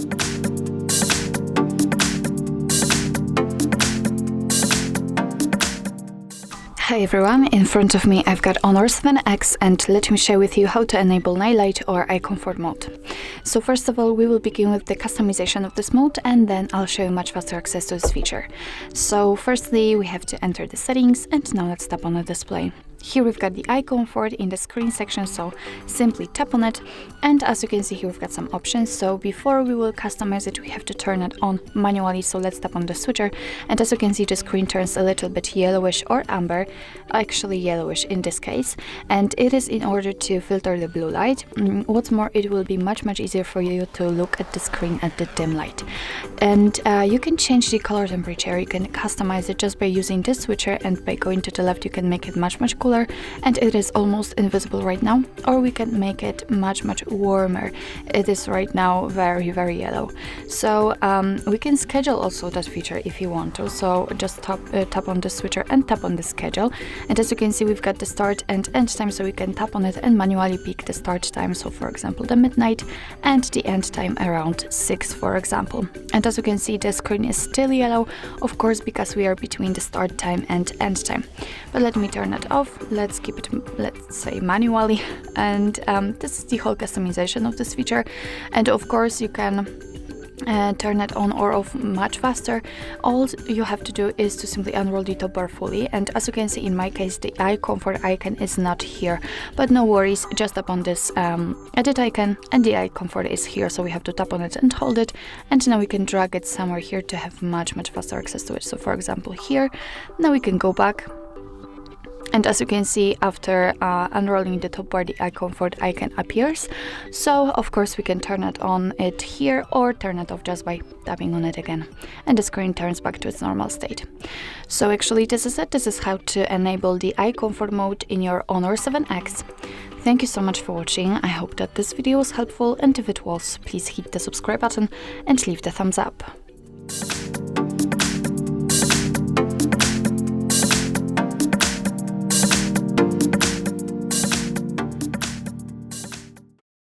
Hi everyone, in front of me I've got Honor 7X and let me share with you how to enable night light or eye comfort mode. So first of all, we will begin with the customization of this mode and then I'll show you much faster access to this feature. So firstly, we have to enter the settings and now let's tap on the display. Here we've got the eye comfort in the screen section, so simply tap on it, and as you can see here we've got some options. So before we will customize it, we have to turn it on manually, so let's tap on the switcher, and as you can see the screen turns a little bit yellowish or amber, actually yellowish in this case, and it is in order to filter the blue light. What's more, it will be much easier for you to look at the screen at the dim light. And you can change the color temperature, you can customize it just by using this switcher, and by going to the left you can make it much cooler and it is almost invisible right now, or we can make it much warmer. It is right now very yellow. So we can schedule also that feature if you want to, so just tap on the switcher and tap on the schedule, and as you can see we've got the start and end time, so we can tap on it and manually pick the start time, so for example the midnight, and the end time around 6 for example. And as you can see the screen is still yellow, of course, because we are between the start time and end time. But let me turn it off. Let's keep it, let's say, manually, and this is the whole customization of this feature. And of course you can turn it on or off much faster. All you have to do is to simply unroll the top bar fully, and as you can see in my case the eye comfort icon is not here, but no worries, just tap on this edit icon and the eye comfort is here, so we have to tap on it and hold it, and now we can drag it somewhere here to have much faster access to it. So for example here, now we can go back. And as you can see, after unrolling the top bar, the eye comfort icon appears. So of course we can turn it on it here or turn it off just by tapping on it again, and the screen turns back to its normal state. So actually this is it. This is how to enable the eye comfort mode in your Honor 7X. Thank you so much for watching. I hope that this video was helpful, and if it was, please hit the subscribe button and leave the thumbs up.